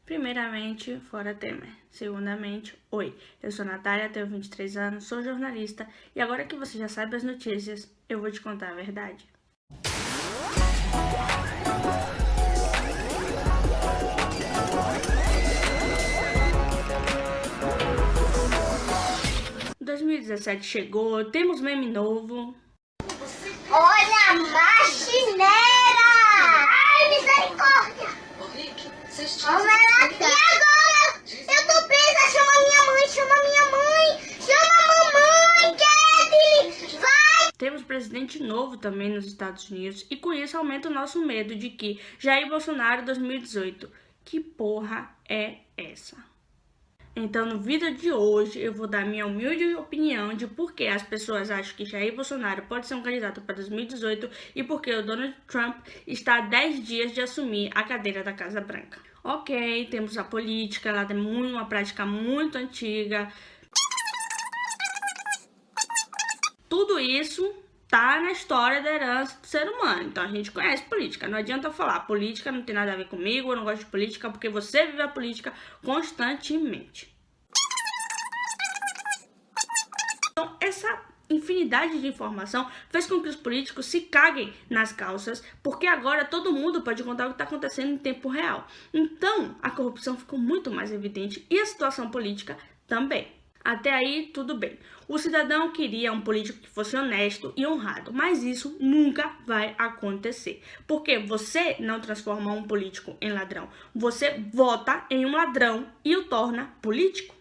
Primeiramente, fora Temer. Segundamente, oi, eu sou Natália, tenho 23 anos, sou jornalista e agora que você já sabe as notícias, eu vou te contar a verdade. Em 2017 chegou, temos meme novo. Olha a marchineira! Ai, misericórdia! E agora? Eu tô presa! Chama minha mãe! Chama a mamãe! Kathleen! Vai! Temos presidente novo também nos Estados Unidos e com isso aumenta o nosso medo de que Jair Bolsonaro 2018. Que porra é essa? Então, no vídeo de hoje, eu vou dar minha humilde opinião de por que as pessoas acham que Jair Bolsonaro pode ser um candidato para 2018 e por que o Donald Trump está a 10 dias de assumir a cadeira da Casa Branca. Ok, temos a política, ela tem uma prática muito antiga. Tudo isso tá na história da herança do ser humano. Então a gente conhece política. Não adianta eu falar, política não tem nada a ver comigo, eu não gosto de política, porque você vive a política constantemente. Então essa infinidade de informação fez com que os políticos se caguem nas calças, porque agora todo mundo pode contar o que está acontecendo em tempo real. Então a corrupção ficou muito mais evidente e a situação política também. Até aí, tudo bem. O cidadão queria um político que fosse honesto e honrado, mas isso nunca vai acontecer. Porque você não transforma um político em ladrão. Você vota em um ladrão e o torna político.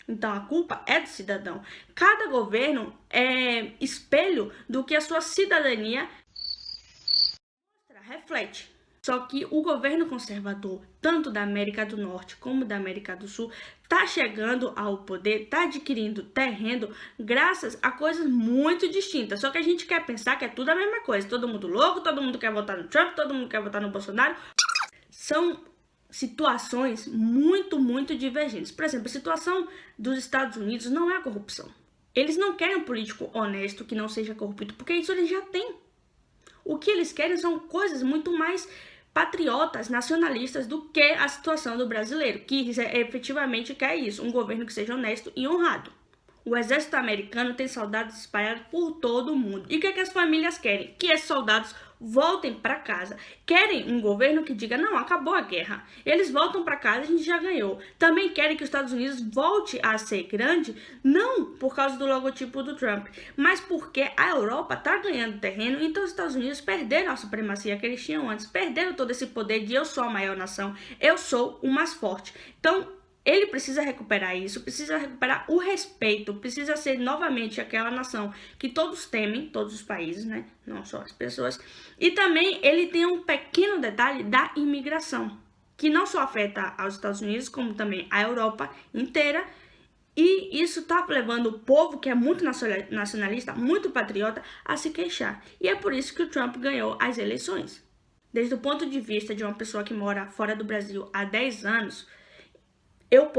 Então, a culpa é do cidadão. Cada governo é espelho do que a sua cidadania reflete. Só que o governo conservador, tanto da América do Norte como da América do Sul, está chegando ao poder, está adquirindo terreno graças a coisas muito distintas. Só que a gente quer pensar que é tudo a mesma coisa. Todo mundo louco, todo mundo quer votar no Trump, todo mundo quer votar no Bolsonaro. São situações muito divergentes. Por exemplo, a situação dos Estados Unidos não é a corrupção. Eles não querem um político honesto que não seja corrupto, porque isso eles já têm. O que eles querem são coisas muito mais patriotas, nacionalistas, do que a situação do brasileiro, que efetivamente quer isso, um governo que seja honesto e honrado. O exército americano tem soldados espalhados por todo o mundo. E o que as famílias querem? Que esses soldados voltem para casa. Querem um governo que diga, não, acabou a guerra. Eles voltam para casa, a gente já ganhou. Também querem que os Estados Unidos volte a ser grande, não por causa do logotipo do Trump, mas porque a Europa está ganhando terreno, então os Estados Unidos perderam a supremacia que eles tinham antes, perderam todo esse poder de eu sou a maior nação, eu sou o mais forte. Então, ele precisa recuperar isso, precisa recuperar o respeito, precisa ser novamente aquela nação que todos temem, todos os países, né? Não só as pessoas. E também ele tem um pequeno detalhe da imigração, que não só afeta aos Estados Unidos, como também a Europa inteira. E isso está levando o povo, que é muito nacionalista, muito patriota, a se queixar. E é por isso que o Trump ganhou as eleições. Desde o ponto de vista de uma pessoa que mora fora do Brasil há 10 anos, eu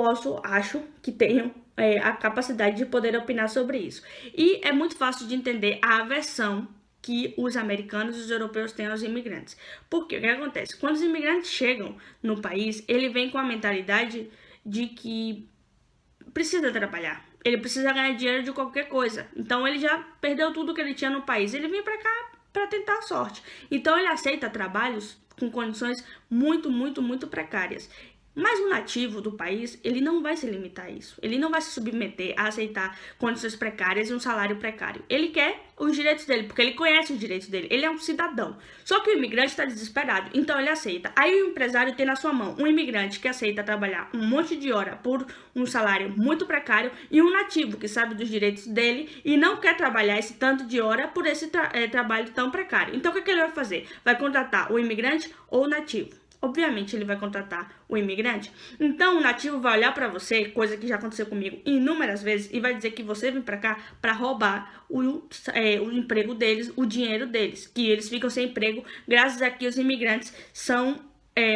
acho que tenho a capacidade de poder opinar sobre isso. E é muito fácil de entender a aversão que os americanos e os europeus têm aos imigrantes. Porque o que acontece? Quando os imigrantes chegam no país, ele vem com a mentalidade de que precisa trabalhar. Ele precisa ganhar dinheiro de qualquer coisa. Então ele já perdeu tudo que ele tinha no país. Ele vem para cá para tentar a sorte. Então ele aceita trabalhos com condições muito precárias. Mas o nativo do país, ele não vai se limitar a isso. Ele não vai se submeter a aceitar condições precárias e um salário precário. Ele quer os direitos dele, porque ele conhece os direitos dele. Ele é um cidadão. Só que o imigrante está desesperado, então ele aceita. Aí o empresário tem na sua mão um imigrante que aceita trabalhar um monte de hora por um salário muito precário e um nativo que sabe dos direitos dele e não quer trabalhar esse tanto de hora por esse trabalho tão precário. Então o que ele vai fazer? Vai contratar o imigrante ou o nativo? Obviamente ele vai contratar o imigrante. Então o nativo vai olhar para você, coisa que já aconteceu comigo inúmeras vezes, e vai dizer que você vem para cá para roubar o emprego deles, o dinheiro deles, que eles ficam sem emprego graças a que os imigrantes são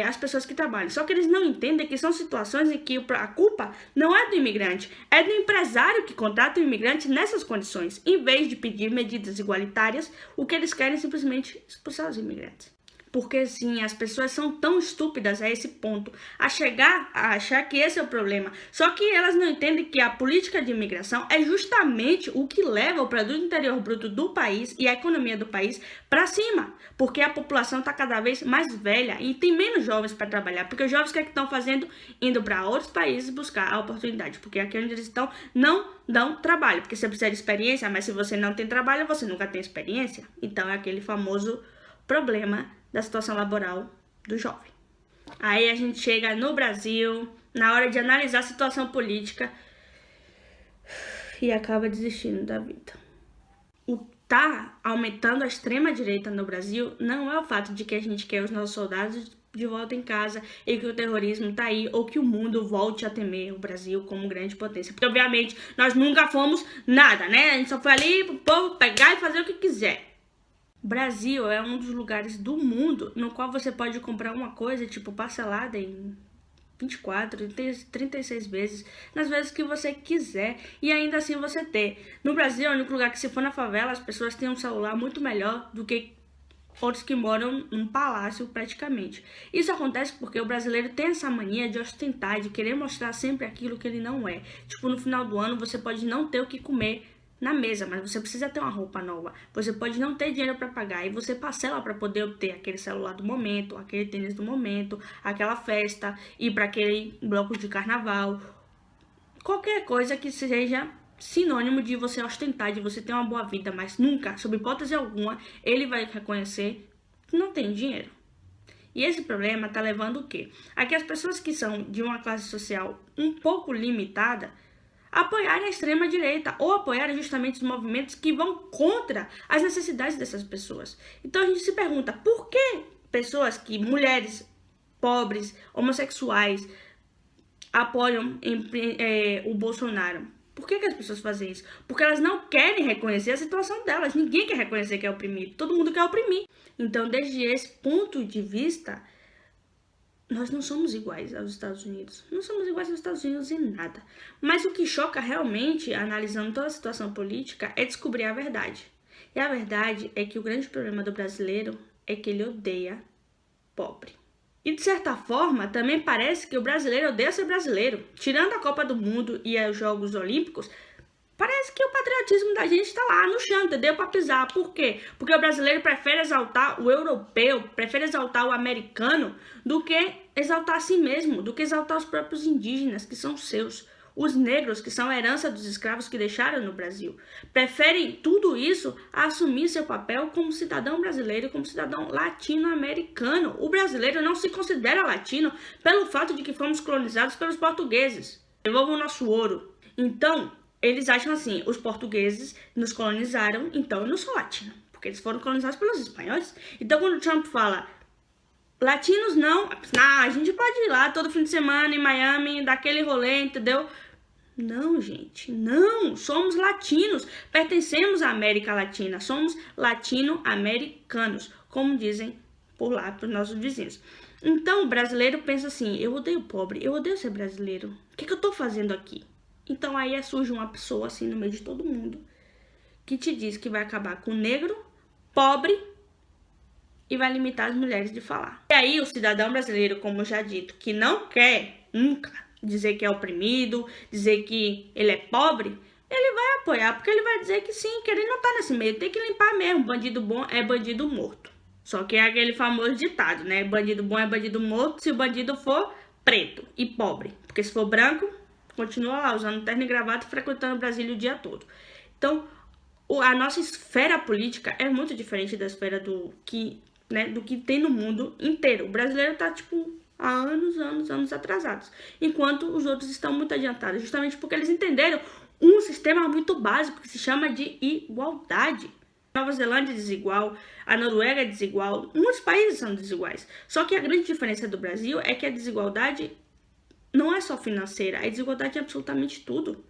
as pessoas que trabalham. Só que eles não entendem que são situações em que a culpa não é do imigrante, é do empresário que contrata o imigrante nessas condições. Em vez de pedir medidas igualitárias, o que eles querem é simplesmente expulsar os imigrantes. Porque, sim, as pessoas são tão estúpidas a esse ponto, a chegar a achar que esse é o problema. Só que elas não entendem que a política de imigração é justamente o que leva o produto interior bruto do país e a economia do país para cima. Porque a população está cada vez mais velha e tem menos jovens para trabalhar. Porque os jovens o que estão fazendo? Indo para outros países buscar a oportunidade. Porque aqui onde eles estão não dão trabalho. Porque você precisa de experiência, mas se você não tem trabalho, você nunca tem experiência. Então é aquele famoso problema da situação laboral do jovem. Aí a gente chega no Brasil, na hora de analisar a situação política e acaba desistindo da vida. O que está aumentando a extrema-direita no Brasil não é o fato de que a gente quer os nossos soldados de volta em casa e que o terrorismo está aí, ou que o mundo volte a temer o Brasil como grande potência. Porque, obviamente, nós nunca fomos nada, né? A gente só foi ali pro povo pegar e fazer o que quiser. Brasil é um dos lugares do mundo no qual você pode comprar uma coisa, tipo, parcelada em 24, 36 vezes, nas vezes que você quiser, e ainda assim você ter. No Brasil, é o único lugar que, se for na favela, as pessoas têm um celular muito melhor do que outros que moram num palácio, praticamente. Isso acontece porque o brasileiro tem essa mania de ostentar, de querer mostrar sempre aquilo que ele não é. Tipo, no final do ano, você pode não ter o que comer na mesa, mas você precisa ter uma roupa nova. Você pode não ter dinheiro para pagar e você parcela para poder obter aquele celular do momento, aquele tênis do momento, aquela festa, ir para aquele bloco de carnaval. Qualquer coisa que seja sinônimo de você ostentar, de você ter uma boa vida, mas nunca, sob hipótese alguma, ele vai reconhecer que não tem dinheiro. E esse problema está levando o quê? A que as pessoas que são de uma classe social um pouco limitada apoiarem a extrema-direita ou apoiarem justamente os movimentos que vão contra as necessidades dessas pessoas. Então a gente se pergunta, por que pessoas que, mulheres, pobres, homossexuais, apoiam o Bolsonaro? Por que as pessoas fazem isso? Porque elas não querem reconhecer a situação delas. Ninguém quer reconhecer que é oprimido. Todo mundo quer oprimir. Então, desde esse ponto de vista, nós não somos iguais aos Estados Unidos. Não somos iguais aos Estados Unidos em nada. Mas o que choca realmente, analisando toda a situação política, é descobrir a verdade. E a verdade é que o grande problema do brasileiro é que ele odeia pobre. E de certa forma, também parece que o brasileiro odeia ser brasileiro. Tirando a Copa do Mundo e os Jogos Olímpicos, parece que o patriotismo da gente está lá no chão, entendeu? Para pisar. Por quê? Porque o brasileiro prefere exaltar o europeu, prefere exaltar o americano, do que exaltar a si mesmo, do que exaltar os próprios indígenas, que são seus. Os negros, que são a herança dos escravos que deixaram no Brasil. Preferem tudo isso a assumir seu papel como cidadão brasileiro, como cidadão latino-americano. O brasileiro não se considera latino pelo fato de que fomos colonizados pelos portugueses. Devolvam o nosso ouro. Então, eles acham assim, os portugueses nos colonizaram, então eu não sou latino, porque eles foram colonizados pelos espanhóis. Então, quando o Trump fala, latinos não, a gente pode ir lá todo fim de semana em Miami, dar aquele rolê, entendeu? Não, gente, não, somos latinos, pertencemos à América Latina, somos latino-americanos, como dizem por lá para os nossos vizinhos. Então, o brasileiro pensa assim, eu odeio pobre, eu odeio ser brasileiro, o que eu tô fazendo aqui? Então aí surge uma pessoa assim no meio de todo mundo que te diz que vai acabar com o negro, pobre e vai limitar as mulheres de falar. E aí o cidadão brasileiro, como eu já dito, que não quer nunca dizer que é oprimido, dizer que ele é pobre, ele vai apoiar, porque ele vai dizer que sim, que ele não tá nesse meio, tem que limpar mesmo, bandido bom é bandido morto. Só que é aquele famoso ditado, né? Bandido bom é bandido morto se o bandido for preto e pobre, porque se for branco, continua lá usando terno e gravata e frequentando Brasília o dia todo. Então, a nossa esfera política é muito diferente da esfera do que tem no mundo inteiro. O brasileiro tá, há anos atrasados, enquanto os outros estão muito adiantados, justamente porque eles entenderam um sistema muito básico que se chama de igualdade. A Nova Zelândia é desigual, a Noruega é desigual, muitos países são desiguais. Só que a grande diferença do Brasil é que a desigualdade não é só financeira, a desigualdade é absolutamente tudo.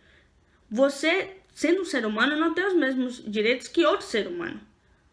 Você, sendo um ser humano, não tem os mesmos direitos que outro ser humano.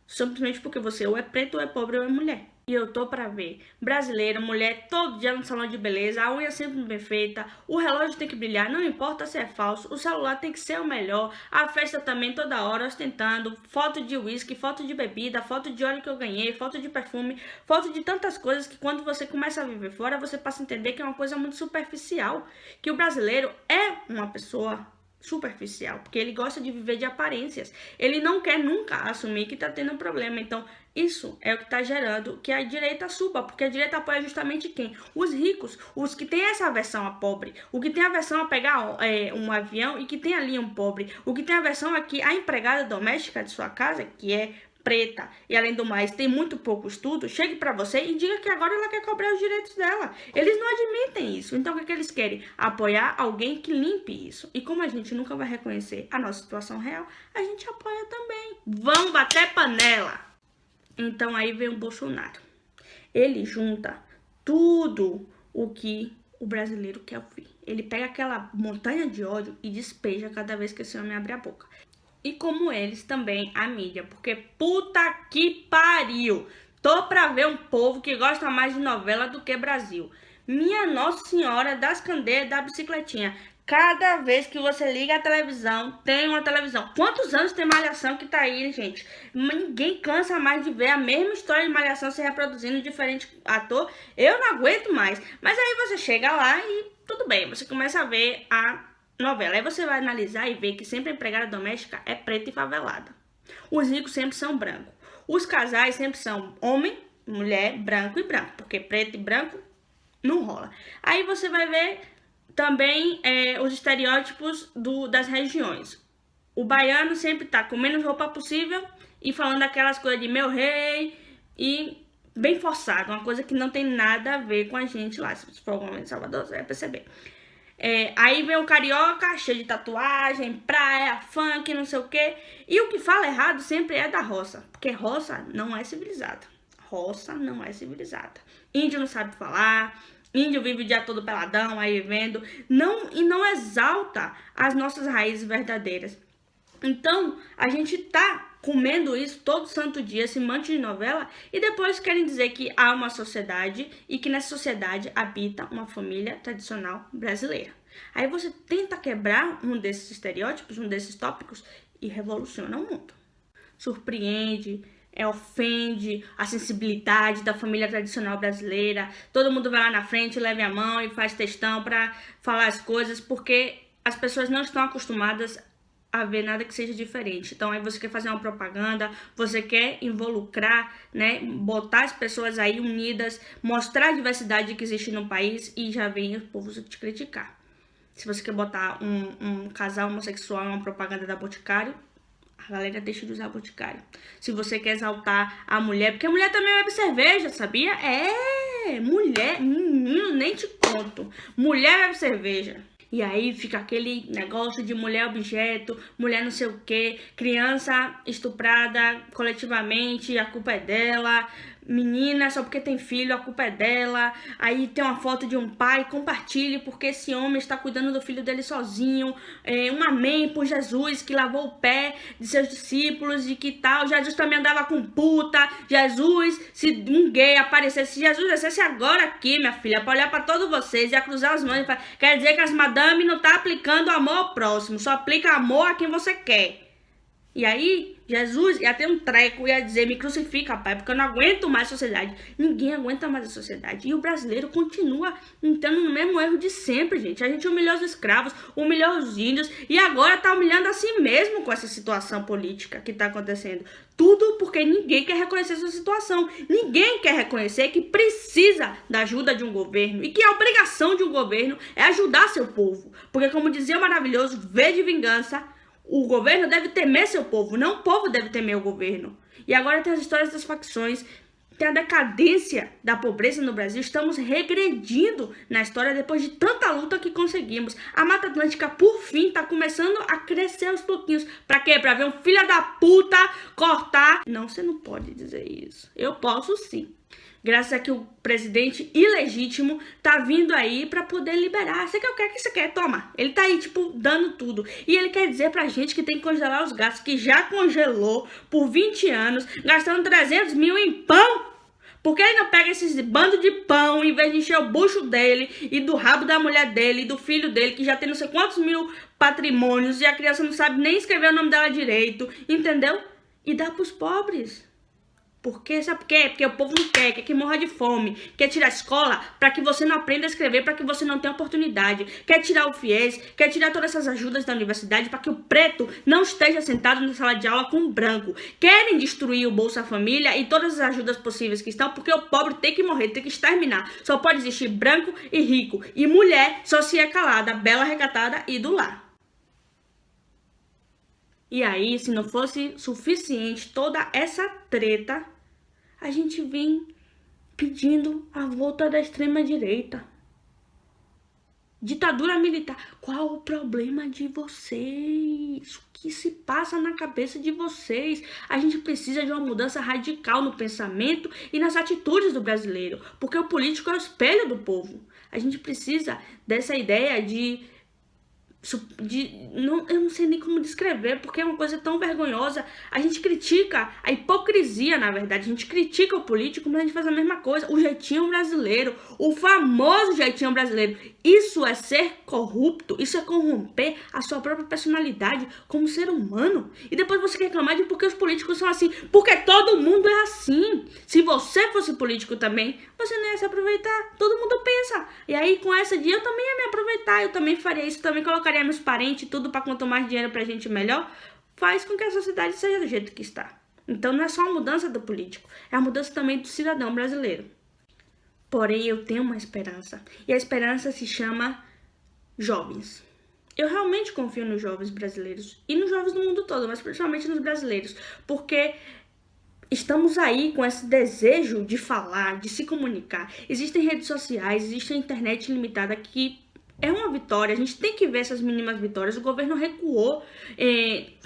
Simplesmente porque você ou é preto, ou é pobre, ou é mulher. E eu tô pra ver. Brasileira, mulher, todo dia no salão de beleza, a unha sempre bem feita, o relógio tem que brilhar, não importa se é falso, o celular tem que ser o melhor, a festa também toda hora ostentando, foto de uísque, foto de bebida, foto de óleo que eu ganhei, foto de perfume, foto de tantas coisas que quando você começa a viver fora, você passa a entender que é uma coisa muito superficial, que o brasileiro é uma pessoa superficial, porque ele gosta de viver de aparências. Ele não quer nunca assumir que tá tendo um problema. Então, isso é o que tá gerando que a direita suba, porque a direita apoia justamente quem? Os ricos, os que têm essa aversão a pobre, o que tem aversão a pegar um avião e que tem ali um pobre, o que tem aversão aqui a empregada doméstica de sua casa, que é preta e além do mais tem muito pouco estudo, chegue pra você e diga que agora ela quer cobrar os direitos dela. Eles não admitem isso. Então o que eles querem? Apoiar alguém que limpe isso. E como a gente nunca vai reconhecer a nossa situação real, a gente apoia também. Vamos bater panela! Então aí vem o Bolsonaro. Ele junta tudo o que o brasileiro quer ouvir. Ele pega aquela montanha de ódio e despeja cada vez que esse homem abre a boca. E como eles também, a mídia, porque puta que pariu, tô pra ver um povo que gosta mais de novela do que Brasil. Minha Nossa Senhora das Candeias da bicicletinha, cada vez que você liga a televisão, tem uma televisão. Quantos anos tem Malhação que tá aí, gente? Ninguém cansa mais de ver a mesma história de Malhação se reproduzindo em diferente ator. Eu não aguento mais. Mas aí você chega lá e tudo bem, você começa a ver a novela. Aí você vai analisar e ver que sempre a empregada doméstica é preta e favelada. Os ricos sempre são brancos. Os casais sempre são homem, mulher, branco e branco. Porque preto e branco não rola. Aí você vai ver também os estereótipos das regiões. O baiano sempre tá com menos roupa possível e falando aquelas coisas de meu rei e bem forçado. Uma coisa que não tem nada a ver com a gente lá. Se você for alguma vez em Salvador, você vai perceber. Aí vem o carioca, cheio de tatuagem, praia, funk, não sei o quê. E o que fala errado sempre é da roça. Porque roça não é civilizada. Roça não é civilizada. Índio não sabe falar. Índio vive o dia todo peladão, aí vendo. E não exalta as nossas raízes verdadeiras. Então, a gente tá comendo isso todo santo dia, esse monte de novela, e depois querem dizer que há uma sociedade e que nessa sociedade habita uma família tradicional brasileira. Aí você tenta quebrar um desses estereótipos, um desses tópicos, e revoluciona o mundo. Surpreende, ofende a sensibilidade da família tradicional brasileira. Todo mundo vai lá na frente, leva a mão e faz textão para falar as coisas, porque as pessoas não estão acostumadas a ver nada que seja diferente. Então aí você quer fazer uma propaganda, você quer involucrar, né, botar as pessoas aí unidas, mostrar a diversidade que existe no país e já vem o povo te criticar. Se você quer botar um casal homossexual em uma propaganda da Boticário, a galera deixa de usar Boticário. Se você quer exaltar a mulher, porque a mulher também bebe cerveja, sabia? Mulher, menino, nem te conto. Mulher bebe cerveja. E aí fica aquele negócio de mulher objeto, mulher não sei o que, criança estuprada coletivamente, a culpa é dela, menina só porque tem filho, a culpa é dela. Aí tem uma foto de um pai, compartilhe porque esse homem está cuidando do filho dele sozinho. Um amém por Jesus que lavou o pé de seus discípulos e que tal. Jesus também andava com puta. Jesus, se um gay aparecesse, se Jesus descesse agora aqui, minha filha, para olhar para todos vocês, ia cruzar as mãos, quer dizer que as madame não tá aplicando amor ao próximo, só aplica amor a quem você quer. E aí, Jesus ia ter um treco, ia dizer, me crucifica, pai, porque eu não aguento mais a sociedade. Ninguém aguenta mais a sociedade. E o brasileiro continua entrando no mesmo erro de sempre, gente. A gente humilhou os escravos, humilhou os índios, e agora tá humilhando a si mesmo com essa situação política que tá acontecendo. Tudo porque ninguém quer reconhecer essa situação. Ninguém quer reconhecer que precisa da ajuda de um governo e que a obrigação de um governo é ajudar seu povo. Porque, como dizia o maravilhoso V de Vingança, o governo deve temer seu povo, não o povo deve temer o governo. E agora tem as histórias das facções, tem a decadência da pobreza no Brasil. Estamos regredindo na história depois de tanta luta que conseguimos. A Mata Atlântica, por fim, está começando a crescer aos pouquinhos. Pra quê? Pra ver um filho da puta cortar. Não, você não pode dizer isso. Eu posso sim. Graças a que o presidente ilegítimo tá vindo aí pra poder liberar. Você quer o que você quer? Toma. Ele tá aí, tipo, dando tudo. E ele quer dizer pra gente que tem que congelar os gastos, que já congelou por 20 anos, gastando 300 mil em pão. Por que ele não pega esses bando de pão, em vez de encher o bucho dele e do rabo da mulher dele e do filho dele, que já tem não sei quantos mil patrimônios e a criança não sabe nem escrever o nome dela direito, entendeu? E dá pros pobres. Por quê? Sabe por quê? Porque o povo não quer que morra de fome. Quer tirar a escola para que você não aprenda a escrever, para que você não tenha oportunidade. Quer tirar o FIES, quer tirar todas essas ajudas da universidade para que o preto não esteja sentado na sala de aula com o branco. Querem destruir o Bolsa Família e todas as ajudas possíveis que estão, porque o pobre tem que morrer, tem que exterminar. Só pode existir branco e rico. E mulher só se é calada, bela, recatada e do lar. E aí, se não fosse suficiente toda essa treta, a gente vem pedindo a volta da extrema-direita. Ditadura militar. Qual o problema de vocês? O que se passa na cabeça de vocês? A gente precisa de uma mudança radical no pensamento e nas atitudes do brasileiro, porque o político é o espelho do povo. A gente precisa dessa ideia eu não sei nem como descrever, porque é uma coisa tão vergonhosa. A gente critica a hipocrisia, na verdade. A gente critica o político, mas a gente faz a mesma coisa. O jeitinho brasileiro, o famoso jeitinho brasileiro. Isso é ser corrupto, isso é corromper a sua própria personalidade como ser humano. E depois você quer reclamar de porque os políticos são assim, porque todo mundo é assim. Se você fosse político também, você não ia se aproveitar. Todo mundo pensa. E aí com essa dia eu também ia me aproveitar, eu também faria isso, também colocaria meus parentes, tudo para quanto mais dinheiro pra gente melhor, faz com que a sociedade seja do jeito que está. Então não é só a mudança do político, é a mudança também do cidadão brasileiro. Porém, eu tenho uma esperança, e a esperança se chama jovens. Eu realmente confio nos jovens brasileiros, e nos jovens do mundo todo, mas principalmente nos brasileiros, porque estamos aí com esse desejo de falar, de se comunicar. Existem redes sociais, existe a internet ilimitada que é uma vitória, a gente tem que ver essas mínimas vitórias. O governo recuou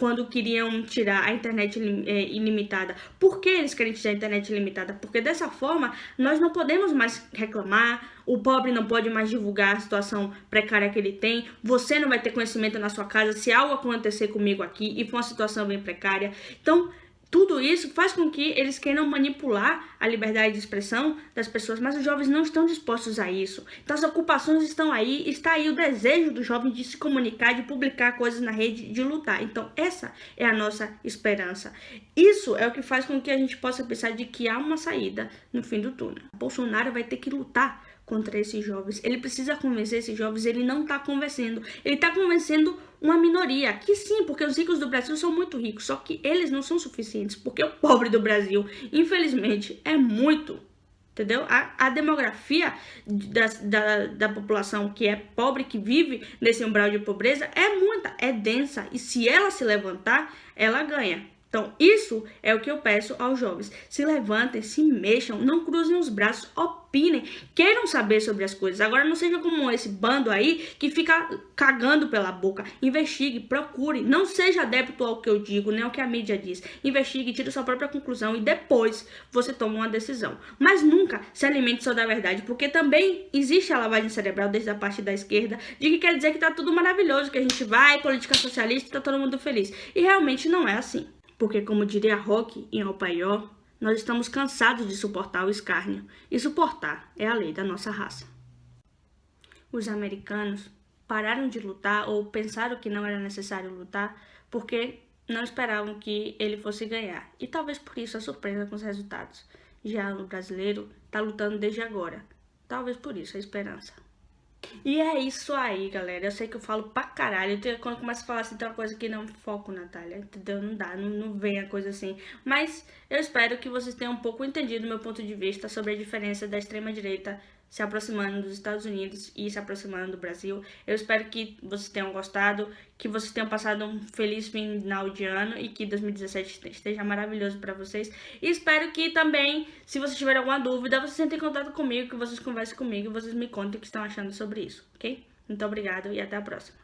quando queriam tirar a internet ilimitada. Por que eles querem tirar a internet ilimitada? Porque dessa forma nós não podemos mais reclamar, o pobre não pode mais divulgar a situação precária que ele tem, você não vai ter conhecimento na sua casa se algo acontecer comigo aqui e for uma situação bem precária. Então, tudo isso faz com que eles queiram manipular a liberdade de expressão das pessoas, mas os jovens não estão dispostos a isso. Então as ocupações estão aí, está aí o desejo do jovem de se comunicar, de publicar coisas na rede, de lutar. Então essa é a nossa esperança. Isso é o que faz com que a gente possa pensar de que há uma saída no fim do túnel. Bolsonaro vai ter que lutar contra esses jovens. Ele precisa convencer esses jovens, ele não está convencendo. Ele está convencendo uma minoria, que sim, porque os ricos do Brasil são muito ricos, só que eles não são suficientes, porque o pobre do Brasil, infelizmente, é muito, entendeu? A demografia da população que é pobre, que vive nesse umbral de pobreza, é muita, é densa, e se ela se levantar, ela ganha. Então, isso é o que eu peço aos jovens. Se levantem, se mexam, não cruzem os braços, opinem, queiram saber sobre as coisas. Agora, não seja como esse bando aí que fica cagando pela boca. Investigue, procure, não seja adepto ao que eu digo, nem ao que a mídia diz. Investigue, tire sua própria conclusão e depois você toma uma decisão. Mas nunca se alimente só da verdade, porque também existe a lavagem cerebral desde a parte da esquerda, de que quer dizer que tá tudo maravilhoso, que a gente vai, política socialista, tá todo mundo feliz. E realmente não é assim. Porque, como diria Roque em Alpaió, nós estamos cansados de suportar o escárnio. E suportar é a lei da nossa raça. Os americanos pararam de lutar ou pensaram que não era necessário lutar porque não esperavam que ele fosse ganhar. E talvez por isso a surpresa com os resultados. Já o brasileiro está lutando desde agora. Talvez por isso a esperança. E é isso aí, galera. Eu sei que eu falo pra caralho. Quando eu começo a falar assim, tem uma coisa que não foco, Natália. Entendeu? Não dá, não vem a coisa assim. Mas eu espero que vocês tenham um pouco entendido o meu ponto de vista sobre a diferença da extrema-direita se aproximando dos Estados Unidos e se aproximando do Brasil. Eu espero que vocês tenham gostado, que vocês tenham passado um feliz final de ano e que 2017 esteja maravilhoso para vocês. E espero que também, se vocês tiverem alguma dúvida, vocês entrem em contato comigo, que vocês conversem comigo e vocês me contem o que estão achando sobre isso, ok? Muito obrigado e até a próxima.